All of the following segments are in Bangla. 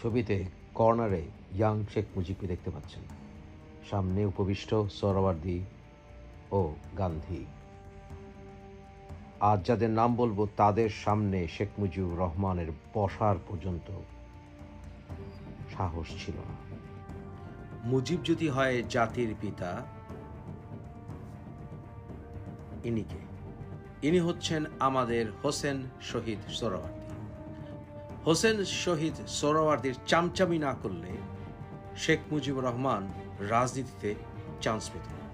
ছবিতে কর্নারে ইয়াং শেখ মুজিবকে দেখতে পাচ্ছেন, সামনে উপবিষ্ট সোহরাওয়ার্দী ও গান্ধী। আজ যাদের নাম বলবো তাদের সামনে শেখ মুজিবুর রহমানের বসার পর্যন্ত সাহস ছিল না। মুজিব যদি হয় জাতির পিতা, ইনি হচ্ছেন আমাদের হোসেন শহীদ সোহরাওয়ার্দী। হোসেন শহীদ সোহরাওয়ার্দীর চামচামি না করলে শেখ মুজিবুর রহমান রাজনীতিতে চান্স পেত না।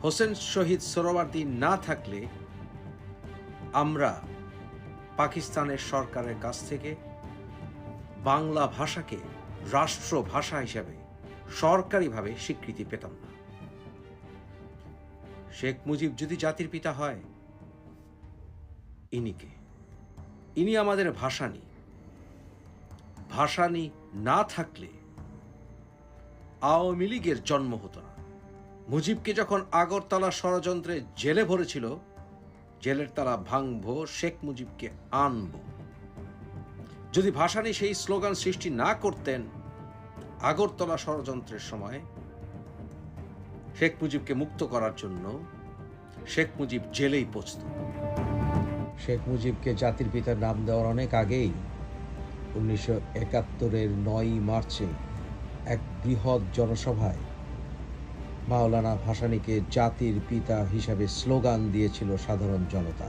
হোসেন শহীদ সোহরাওয়ার্দী না থাকলে আমরা পাকিস্তানের সরকারের কাছ থেকে বাংলা ভাষাকে রাষ্ট্রভাষা হিসাবে সরকারিভাবে স্বীকৃতি পেতাম না। শেখ মুজিব যদি জাতির পিতা হয়, ইনি আমাদের ভাষানী না থাকলে আওয়ামী লীগের জন্ম হতো না। মুজিবকে যখন আগরতলা ষড়যন্ত্রে জেলে ভরেছিল, জেলের তালা ভাঙবো, শেখ মুজিবকে আনবো, যদি ভাষানী সেই স্লোগান সৃষ্টি না করতেন, আগরতলা ষড়যন্ত্রের সময় শেখ মুজিবকে মুক্ত করার জন্য শেখ মুজিব জেলেই পৌঁছত। শেখ মুজিবকে জাতির পিতার নাম দেওয়ার অনেক আগেই 1971-এর 9 মার্চে এক বৃহৎ জনসভায় মাওলানা ভাসানীকে জাতির পিতা হিসাবে স্লোগান দিয়েছিল সাধারণ জনতা।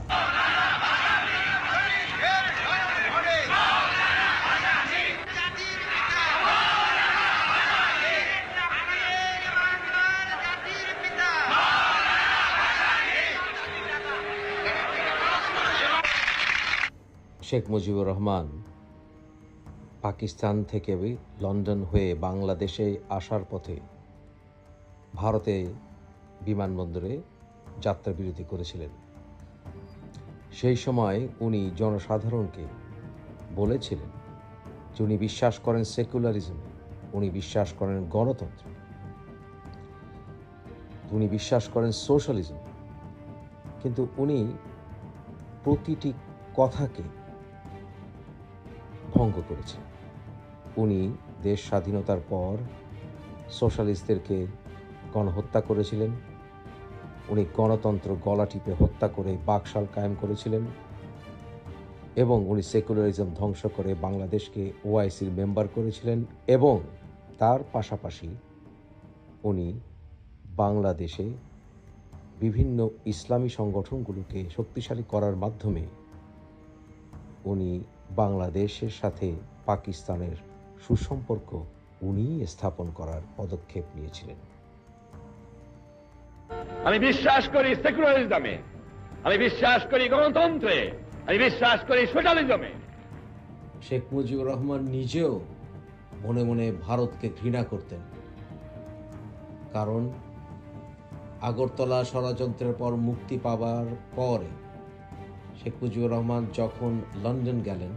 শেখ মুজিবুর রহমান পাকিস্তান থেকে লন্ডন হয়ে বাংলাদেশে আসার পথে ভারতে বিমানবন্দরে যাত্রা বিরতি করেছিলেন। সেই সময় উনি জনসাধারণকে বলেছিলেন যে উনি বিশ্বাস করেন সেকুলারিজমে, উনি বিশ্বাস করেন গণতন্ত্রে, উনি বিশ্বাস করেন সোশ্যালিজমে, কিন্তু উনি প্রতিটি কথাকে ভঙ্গ করেছেন। উনি দেশ স্বাধীনতার পর সোশ্যালিস্টদেরকে গণহত্যা করেছিলেন, উনি গণতন্ত্র গলা টিপে হত্যা করে বাকশাল কায়েম করেছিলেন, এবং উনি সেকুলারিজম ধ্বংস করে বাংলাদেশকে ওআইসির মেম্বার করেছিলেন, এবং তার পাশাপাশি উনি বাংলাদেশে বিভিন্ন ইসলামী সংগঠনগুলোকে শক্তিশালী করার মাধ্যমে উনি বাংলাদেশের সাথে পাকিস্তানের সুসম্পর্ক স্থাপন করার পদক্ষেপ নিয়েছিলেন। আমি বিশ্বাস করি সেকুলারিজমে, আমি বিশ্বাস করি গণতন্ত্রে, আমি বিশ্বাস করি সোশ্যালিজমে। শেখ মুজিবুর রহমান নিজেও মনে মনে ভারতকে ঘৃণা করতেন, কারণ আগরতলা ষড়যন্ত্রের পর মুক্তি পাবার পরে শেখ মুজিবুর রহমান যখন লন্ডন গেলেন,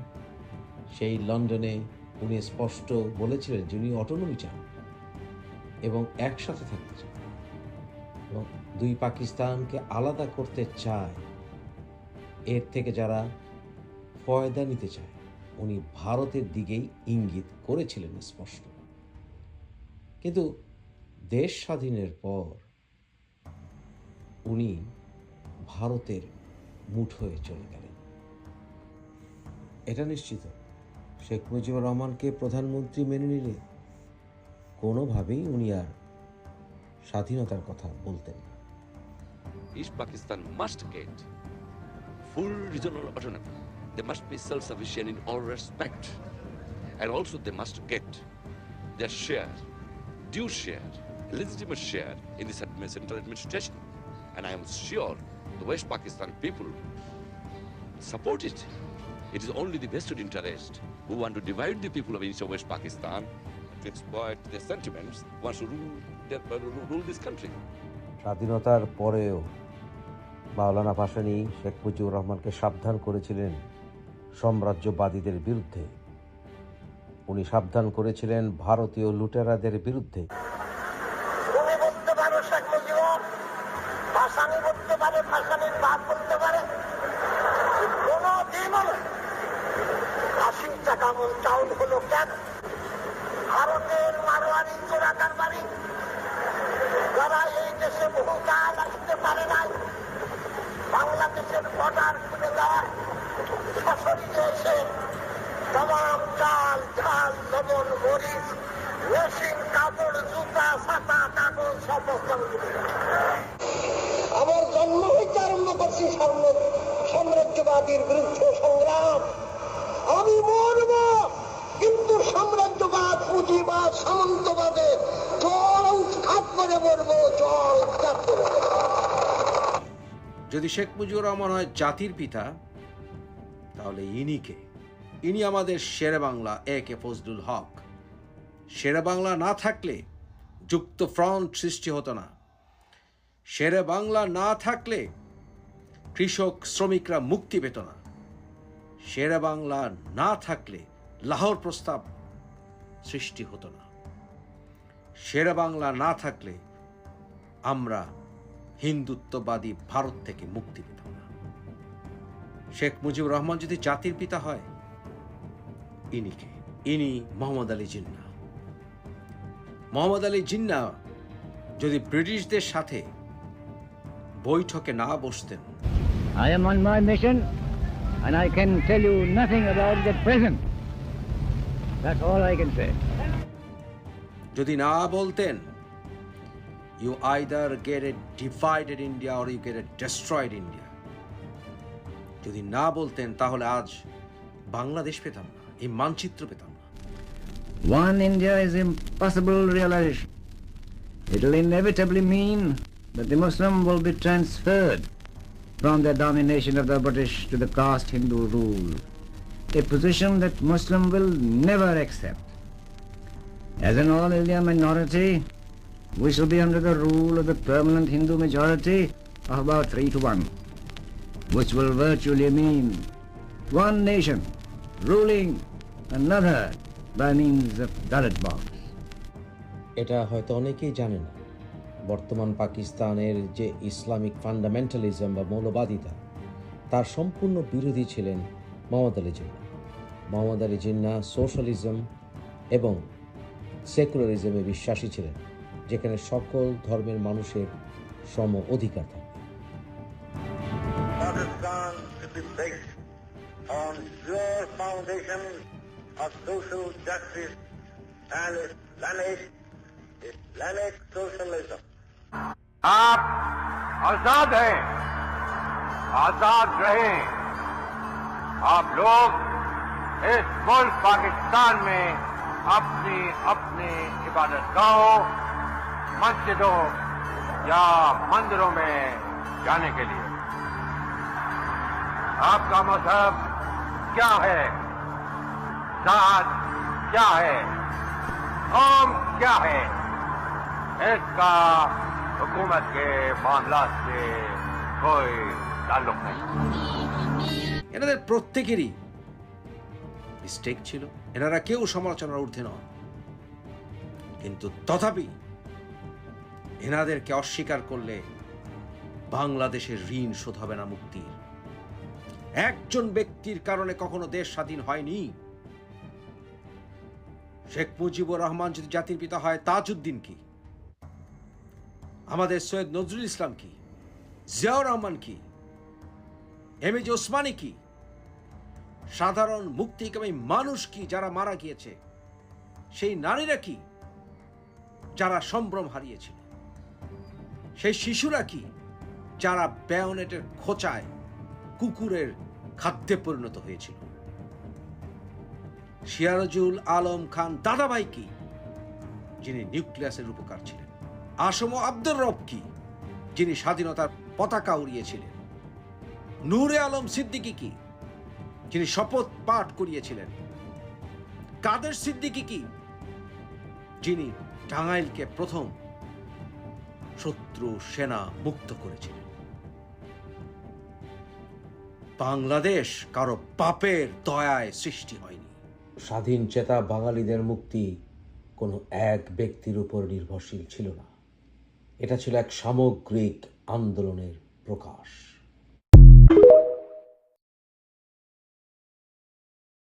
সেই লন্ডনে উনি স্পষ্ট বলেছিলেন যে উনি অটোনমি চান এবং একসাথে থাকতে চান এবং দুই পাকিস্তানকে আলাদা করতে চায়। এর থেকে যারা ফয়দা নিতে চায়, উনি ভারতের দিকেই ইঙ্গিত করেছিলেন স্পষ্ট। কিন্তু দেশ স্বাধীনের পর উনি ভারতের মুঠোয় চলে গেলেন। এটা নিশ্চিত শেখ মুজিবুর রহমানকে প্রধানমন্ত্রী মেনে নিলে কোনোভাবেই উনি আর স্বাধীনতার কথা বলতেন না। East Pakistan must get full regional autonomy. They must be self-sufficient in all respect. And also they must get their share, due share, legitimate share in the central administration. And I am sure the West Pakistan people support it. It is only the vested interest who want to divide the people of East and West Pakistan to exploit their sentiments, wants to rule this country. স্বাধীনতার পরেও মাওলানা ভাসানী শেখ মুজিবুর রহমানকে সাবধান করেছিলেন সাম্রাজ্যবাদীদের বিরুদ্ধে। উনি সাবধান করেছিলেন ভারতীয় লুটেরাদের বিরুদ্ধে। তুমি বলতে পারো শেখ মুজিবুর, ভাসানী বলতে পারে, ভাসানীর বাপ বলতে পারে, কোন দিন টাকামন চাউল হলো কেন? ভারতের মারোয়ারি চোরা কারবারি যারা এই দেশে বহুকাল আসতে পারে নাই, বাংলাদেশের বর্ডার খুলে দেয়, সশরীরে এসে তমাম চাল ঝাল লবণ মরিচ মেশিন কাপড় জুতা ছাতা কাগজ সমস্ত আমার জন্ম হইতে আরম্ভ করছি সাম্রাজ্যবাদীর বিরুদ্ধে সংগ্রাম। আমি মরব, কিন্তু সাম্রাজ্যবাদ পুঁজিবাদ সামন্তবাদে জল উৎখাত করে মরব, জল উৎখাত করে। যদি শেখ মুজিবুর রহমান হয় জাতির পিতা, তাহলে ইনি আমাদের শেরে বাংলা একে ফজলুল হক। শেরে বাংলা না থাকলে যুক্ত ফ্রন্ট সৃষ্টি হতো না। শেরে বাংলা না থাকলে কৃষক শ্রমিকরা মুক্তি পেত না। শেরে বাংলা না থাকলে লাহোর প্রস্তাব সৃষ্টি হতো না। শেরে বাংলা না থাকলে আমরা হিন্দুত্ববাদী ভারত থেকে মুক্তি পেতাম না। শেখ মুজিবুর রহমান যদি জাতির পিতা হয়, ইনি মোহাম্মদ আলী জিন্নাহ। মোহাম্মদ আলী জিন্নাহ যদি ব্রিটিশদের সাথে বৈঠকে না বসতেন, I am on my mission and I can tell you nothing about the present. That's all I can say. যদি না বলতেন, you either get a divided India or you get a destroyed India, যদি না বলতেন তাহলে আজ বাংলাদেশ পেতাম না, এই মানচিত্র পেতাম না। One India is impossible realization. It will inevitably mean that the Muslim will be transferred from the domination of the British to the caste Hindu rule, a position that Muslim will never accept. As an all India minority, we shall be under the rule of the permanent Hindu majority of about 3-1, which will virtually mean one nation ruling another by means of ballot box. এটা হয়তো অনেকেই জানে না, বর্তমান পাকিস্তানের যে ইসলামিক ফান্ডামেন্টালিজম বা মৌলবাদিতা, তার সম্পূর্ণ বিরোধী ছিলেন মোহাম্মদ আলী জিন্নাহ। মোহাম্মদ আলী জিন্নাহ সোশ্যালিজম এবং সেকুলারিজমে বিশ্বাসী ছিলেন, যেখানে সকল ধর্মের মানুষের সম অধিকার থাকে। Pakistan should be based on pure foundation of social justice and Islamic socialism. आप आजाद हैं, आजाद रहें। आप लोग इस मुल्क पाकिस्तान में अपनी अपनी इबादतगाहों, मस्जिदों या मंदिरों में जाने के लिए आपका मजहब क्या है, जात क्या है, कौम क्या है, इसका हुकूमत के मामलात से कोई ताल्लुक नहीं। এনাদের প্রত্যেকেরই মিস্টেক ছিল, এনারা কেউ সমালোচনার ঊর্ধ্বে নন, কিন্তু তথাপি এনাদেরকে অস্বীকার করলে বাংলাদেশের ঋণ শোধ হবে না মুক্তির। একজন ব্যক্তির কারণে কখনো দেশ স্বাধীন হয়নি। শেখ মুজিবুর রহমান যদি জাতির পিতা হয়, তাজউদ্দিন কি, আমাদের সৈয়দ নজরুল ইসলাম কি, জিয়াউর রহমান কি, এমএজি ওসমানী কি, সাধারণ মুক্তিকামী মানুষ কি যারা মারা গিয়েছে, সেই নারীরা কি যারা সম্ভ্রম হারিয়েছিল, সেই শিশুরা কি যারা ব্যায়নেটের খোঁচায় কুকুরের খাদ্যে পরিণত হয়েছিল, সিরাজুল আলম খান দাদাভাই কি যিনি নিউক্লিয়াসের উপকার ছিলেন, আসম আব্দুর রব কি যিনি স্বাধীনতার পতাকা উড়িয়েছিলেন, নূরে আলম সিদ্দিকী কি যিনি শপথ পাঠ করিয়েছিলেন, কাদের সিদ্দিকী কি যিনি টাঙ্গাইলকে প্রথম শত্রু সেনা মুক্ত করেছিলেন। বাংলাদেশ কারো পাপের দয়ায় সৃষ্টি হয়নি। স্বাধীন চেতা বাঙালিদের মুক্তি কোনো এক ব্যক্তির উপর নির্ভরশীল ছিল না, এটা ছিল এক সামগ্রিক আন্দোলনের প্রকাশ।